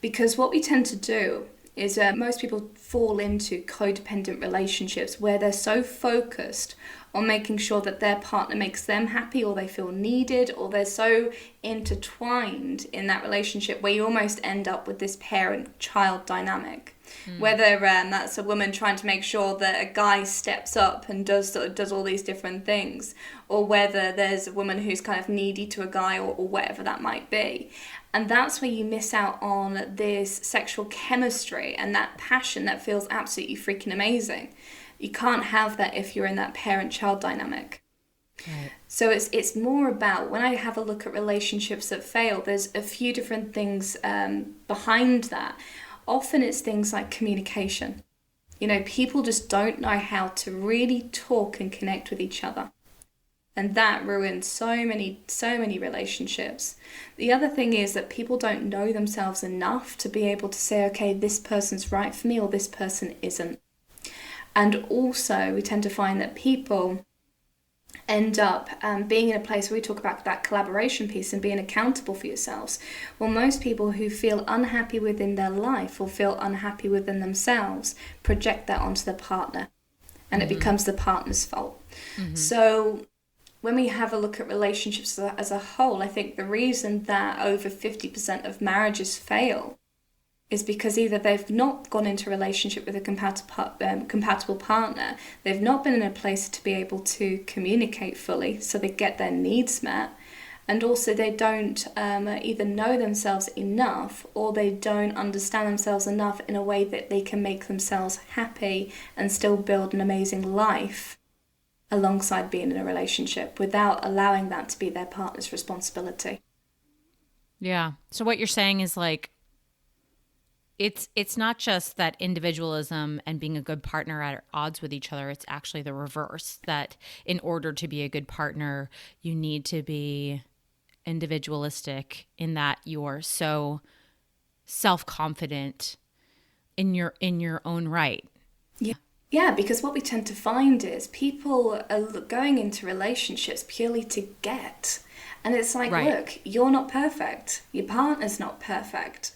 Because what we tend to do is most people fall into codependent relationships where they're so focused on making sure that their partner makes them happy or they feel needed, or they're so intertwined in that relationship where you almost end up with this parent-child dynamic. Whether that's a woman trying to make sure that a guy steps up and does all these different things, or whether there's a woman who's kind of needy to a guy, or whatever that might be. And that's where you miss out on this sexual chemistry and that passion that feels absolutely freaking amazing. You can't have that if you're in that parent-child dynamic. Right. So it's more about, when I have a look at relationships that fail, there's a few different things behind that. Often it's things like communication. You know, people just don't know how to really talk and connect with each other. And that ruins so many relationships. The other thing is that people don't know themselves enough to be able to say, okay, this person's right for me or this person isn't. And also we tend to find that people end up being in a place where we talk about that collaboration piece and being accountable for yourselves. Well, most people who feel unhappy within their life or feel unhappy within themselves project that onto their partner, and it becomes the partner's fault. So when we have a look at relationships as a whole, I think the reason that over 50% of marriages fail is because either they've not gone into a relationship with a compatible partner, they've not been in a place to be able to communicate fully so they get their needs met, and also they don't either know themselves enough, or they don't understand themselves enough in a way that they can make themselves happy and still build an amazing life alongside being in a relationship without allowing that to be their partner's responsibility. Yeah. So what you're saying is like, it's not just that individualism and being a good partner are at odds with each other. It's actually the reverse, that in order to be a good partner, you need to be individualistic in that you're so self-confident in your own right. Yeah, because what we tend to find is people are going into relationships purely to get. And it's like, look, you're not perfect. Your partner's not perfect.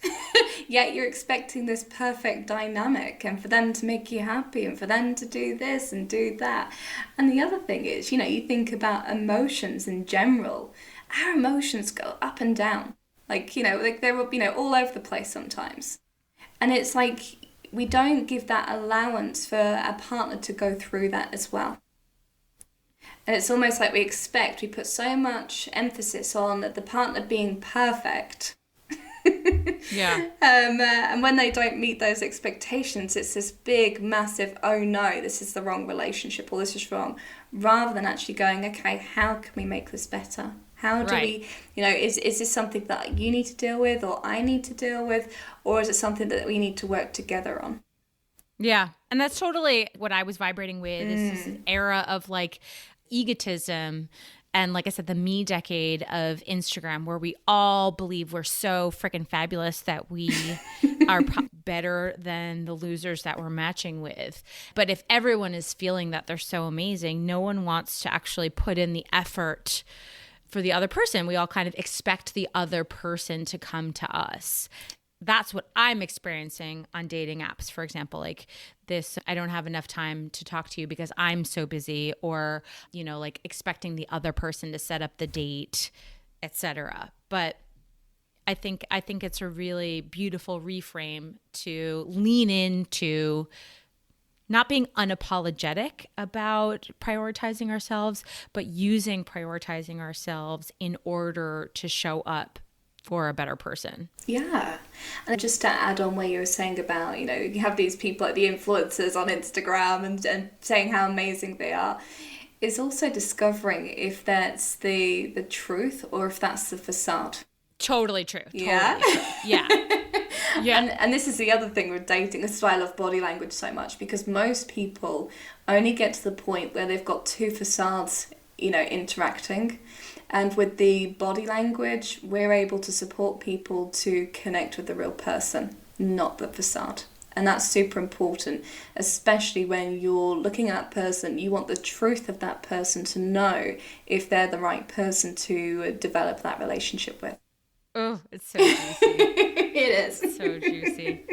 Yet you're expecting this perfect dynamic and for them to make you happy and for them to do this and do that. And the other thing is, you think about emotions in general. Our emotions go up and down. Like they're, all over the place sometimes. And it's like, we don't give that allowance for our partner to go through that as well. And it's almost like we put so much emphasis on the partner being perfect. Yeah. And when they don't meet those expectations, it's this big, massive, oh no, this is the wrong relationship or this is wrong. Rather than actually going, okay, how can we make this better? How do we, is this something that you need to deal with or I need to deal with? Or is it something that we need to work together on? Yeah. And that's totally what I was vibrating with, is this era of like egotism. And like I said, the me decade of Instagram, where we all believe we're so freaking fabulous that we are better than the losers that we're matching with. But if everyone is feeling that they're so amazing, no one wants to actually put in the effort for the other person. We all kind of expect the other person to come to us. That's what I'm experiencing on dating apps, for example, like this, I don't have enough time to talk to you because I'm so busy, or, like expecting the other person to set up the date, etc. But I think it's a really beautiful reframe to lean into not being unapologetic about prioritizing ourselves, but using prioritizing ourselves in order to show up for a better person. Yeah. And just to add on what you were saying about, you have these people like the influencers on Instagram and saying how amazing they are, is also discovering if that's the truth or if that's the facade. Totally true. Yeah. Totally true. Yeah. Yeah. And this is the other thing with dating. This is why I love body language so much, because most people only get to the point where they've got two facades, interacting. And with the body language, we're able to support people to connect with the real person, not the facade. And that's super important, especially when you're looking at that person. You want the truth of that person to know if they're the right person to develop that relationship with. Oh, it's so juicy. It is. It's so juicy.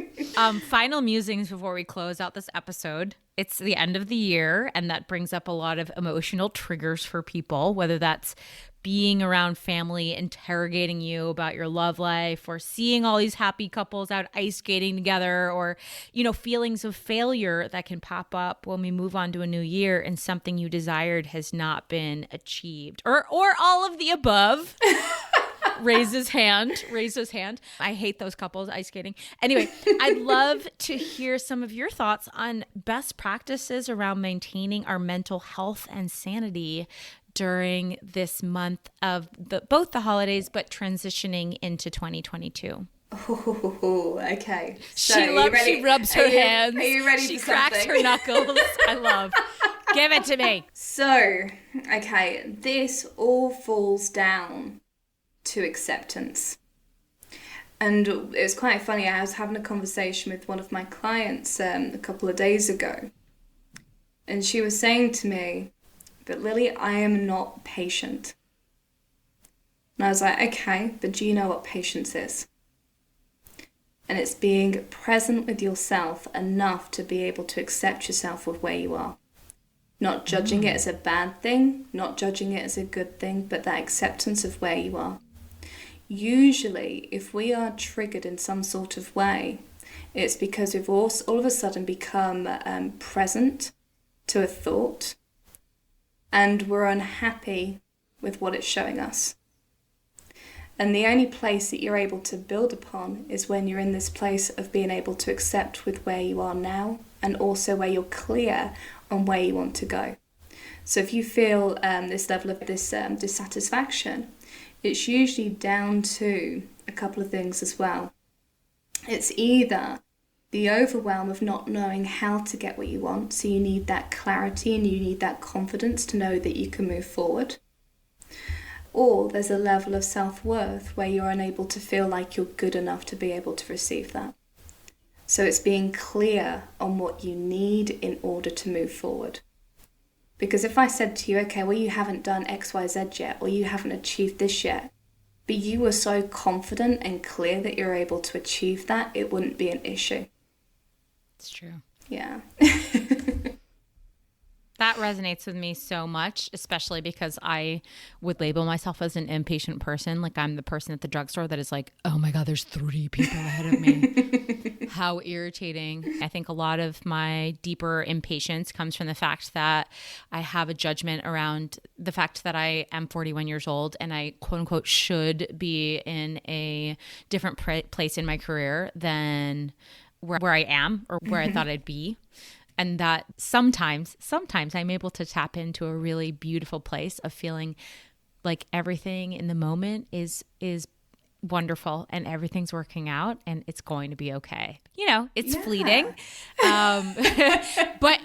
Final musings before we close out this episode. It's the end of the year, and that brings up a lot of emotional triggers for people, whether that's being around family interrogating you about your love life, or seeing all these happy couples out ice skating together, or, feelings of failure that can pop up when we move on to a new year and something you desired has not been achieved, or all of the above. Raise his hand. I hate those couples ice skating. Anyway, I'd love to hear some of your thoughts on best practices around maintaining our mental health and sanity during this month of both the holidays, but transitioning into 2022. Oh, okay. So She rubs her hands. Are you ready she for cracks something? her knuckles. I love. Give it to me. So, okay, this all falls down to acceptance. And it was quite funny. I was having a conversation with one of my clients a couple of days ago. And she was saying to me but Lily, I am not patient. And I was like, okay, but do you know what patience is? And it's being present with yourself enough to be able to accept yourself with where you are. Not judging it as a bad thing, not judging it as a good thing, but that acceptance of where you are. Usually, if we are triggered in some sort of way, it's because we've all of a sudden become present to a thought, and we're unhappy with what it's showing us. And the only place that you're able to build upon is when you're in this place of being able to accept with where you are now, and also where you're clear on where you want to go. So if you feel this level of dissatisfaction, it's usually down to a couple of things as well. It's either the overwhelm of not knowing how to get what you want, so you need that clarity and you need that confidence to know that you can move forward. Or there's a level of self-worth where you're unable to feel like you're good enough to be able to receive that. So it's being clear on what you need in order to move forward. Because if I said to you, okay, well, you haven't done X, Y, Z yet, or you haven't achieved this yet, but you were so confident and clear that you're able to achieve that, it wouldn't be an issue. It's true. Yeah. That resonates with me so much, especially because I would label myself as an impatient person. Like I'm the person at the drugstore that is like, oh my God, there's 3 people ahead of me. How irritating. I think a lot of my deeper impatience comes from the fact that I have a judgment around the fact that I am 41 years old and I quote unquote should be in a different place in my career than where I am or where I thought I'd be. And that sometimes I'm able to tap into a really beautiful place of feeling like everything in the moment is wonderful and everything's working out and it's going to be okay. You know, it's fleeting. But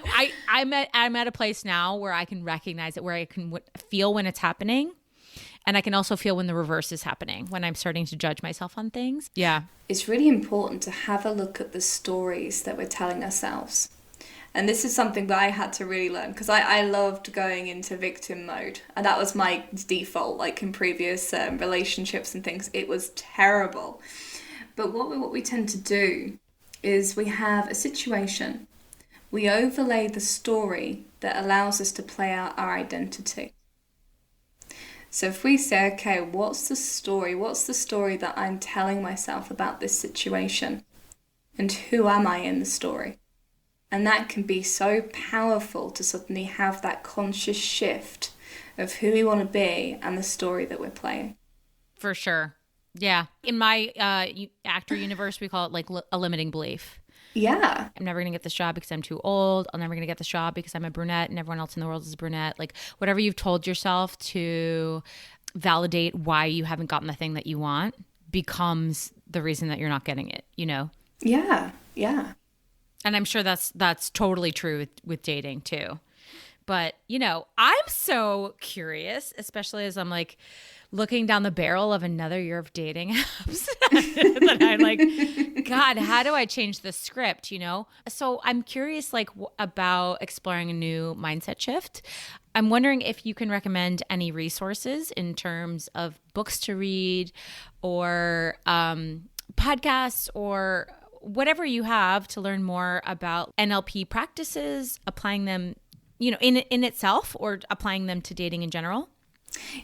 I'm at a place now where I can recognize it, where I can feel when it's happening. And I can also feel when the reverse is happening, when I'm starting to judge myself on things. Yeah. It's really important to have a look at the stories that we're telling ourselves. And this is something that I had to really learn because I loved going into victim mode. And that was my default, like in previous relationships and things. It was terrible. But what we tend to do is we have a situation. We overlay the story that allows us to play out our identity. So if we say, okay, what's the story? What's the story that I'm telling myself about this situation? And who am I in the story? And that can be so powerful to suddenly have that conscious shift of who we want to be and the story that we're playing. For sure. Yeah. In my actor universe, we call it like a limiting belief. Yeah. I'm never going to get this job because I'm too old. I'm never going to get this job because I'm a brunette and everyone else in the world is a brunette. Like whatever you've told yourself to validate why you haven't gotten the thing that you want becomes the reason that you're not getting it, you know? Yeah. Yeah. And I'm sure that's totally true with dating too. But, you know, I'm so curious, especially as I'm like looking down the barrel of another year of dating apps that I'm like, God, how do I change the script, you know? So I'm curious like about exploring a new mindset shift. I'm wondering if you can recommend any resources in terms of books to read or podcasts or whatever you have to learn more about NLP practices, applying them, you know, in itself or applying them to dating in general?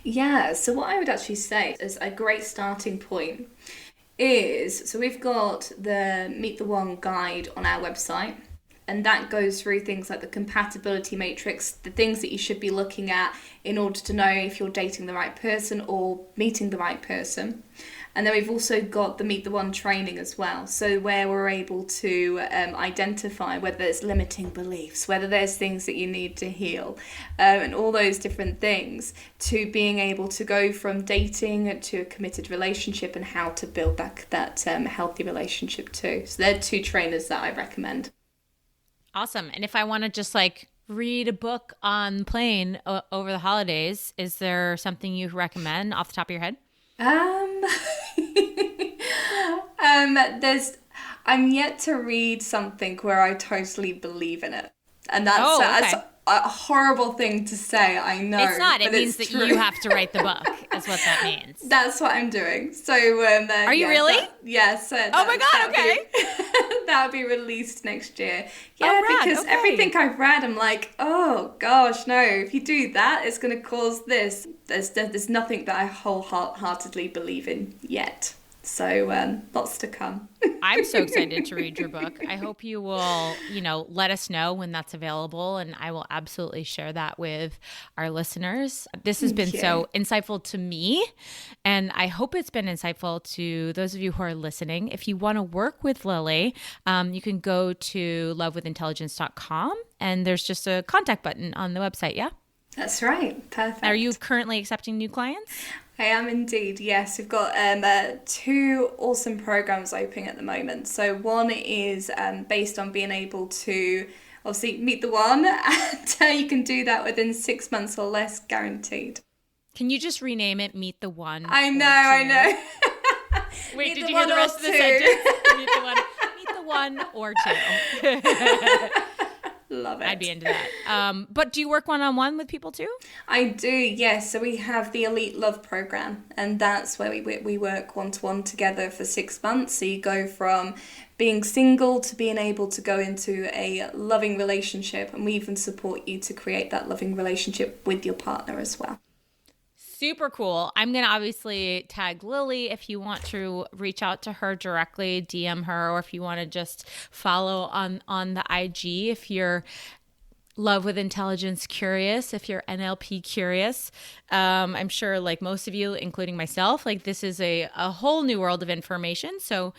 Yeah, so what I would actually say is a great starting point is, so we've got the Meet the One guide on our website, and that goes through things like the compatibility matrix, the things that you should be looking at in order to know if you're dating the right person or meeting the right person. And then we've also got the Meet the One training as well. So where we're able to identify whether there's limiting beliefs, whether there's things that you need to heal, and all those different things to being able to go from dating to a committed relationship and how to build that healthy relationship too. So they're 2 trainers that I recommend. Awesome. And if I want to just like read a book on the plane over the holidays, is there something you recommend off the top of your head? I'm yet to read something where I totally believe in it. And that's, okay. a horrible thing to say, I know. It's not. It but means it's that true. you have to write the book, is what that means. That's what I'm doing. So, Are you really? Yes. Oh my God, okay. That'll be released next year. Oh, Yeah, rad, because okay. everything I've read, I'm like, oh gosh, no. If you do that, it's going to cause this. There's nothing that I wholeheartedly believe in yet. So lots to come. I'm so excited to read your book. I hope you will, let us know when that's available, and I will absolutely share that with our listeners. This has been so insightful to me, and I hope it's been insightful to those of you who are listening. If you want to work with Lily, you can go to lovewithintelligence.com, and there's just a contact button on the website, yeah? That's right. Perfect. Are you currently accepting new clients? I am indeed, yes. We've got 2 awesome programs open at the moment. So one is based on being able to obviously meet the one, and you can do that within 6 months or less, guaranteed. Can you just rename it Meet the One? I know. Wait, did you hear the rest of the sentence? Meet the one or two. Love it. I'd be into that. But do you work one-on-one with people too? I do, yes. So we have the Elite Love program, and that's where we work one-to-one together for 6 months. So you go from being single to being able to go into a loving relationship, and we even support you to create that loving relationship with your partner as well. Super cool. I'm going to obviously tag Lily if you want to reach out to her directly, DM her, or if you want to just follow on the IG if you're Love with Intelligence curious, if you're NLP curious. I'm sure like most of you, including myself, like this is a whole new world of information. So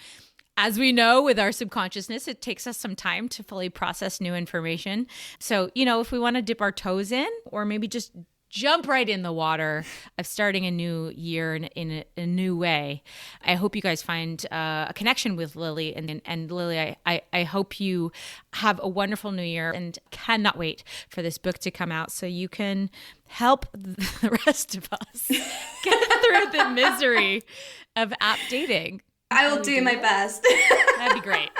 as we know with our subconsciousness, it takes us some time to fully process new information. So, if we want to dip our toes in, or maybe just jump right in the water of starting a new year in a new way, I hope you guys find a connection with Lily. And Lily, I hope you have a wonderful new year, and cannot wait for this book to come out so you can help the rest of us get through the misery of app dating. I will do my best. That'd be great.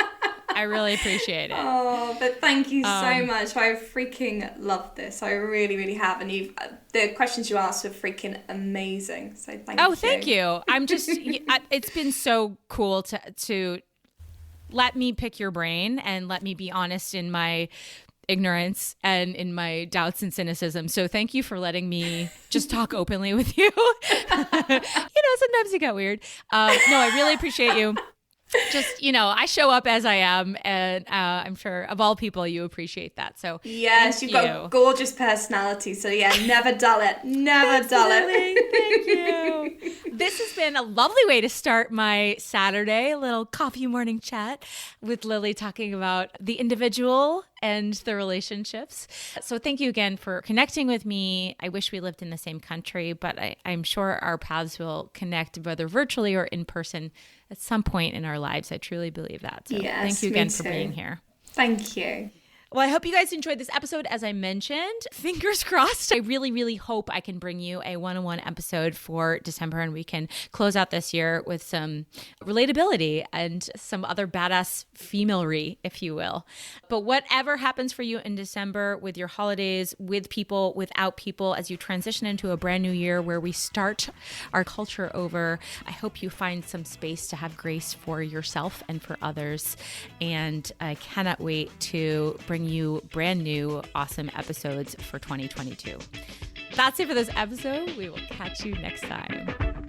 I really appreciate it. Oh, but thank you so much. I freaking love this. I really, really have. And the questions you asked were freaking amazing. So thank you. Oh, thank you. I'm just, it's been so cool to let me pick your brain and let me be honest in my ignorance and in my doubts and cynicism. So thank you for letting me just talk openly with you. Sometimes it got weird. No, I really appreciate you. Just, I show up as I am, and I'm sure of all people you appreciate that. So yes, you've got a gorgeous personality. So yeah, never dull it. Never dull it. Thank you. This has been a lovely way to start my Saturday, a little coffee morning chat with Lily, talking about the individual and the relationships. So thank you again for connecting with me. I wish we lived in the same country, but I'm sure our paths will connect whether virtually or in person at some point in our lives. I truly believe that. So yes, thank you again for being here. Thank you. Well, I hope you guys enjoyed this episode. As I mentioned, fingers crossed. I really, really hope I can bring you a one-on-one episode for December, and we can close out this year with some relatability and some other badass femalery, if you will. But whatever happens for you in December with your holidays, with people, without people, as you transition into a brand new year where we start our culture over, I hope you find some space to have grace for yourself and for others. And I cannot wait to bring you brand new, awesome episodes for 2022. That's it for this episode. We will catch you next time.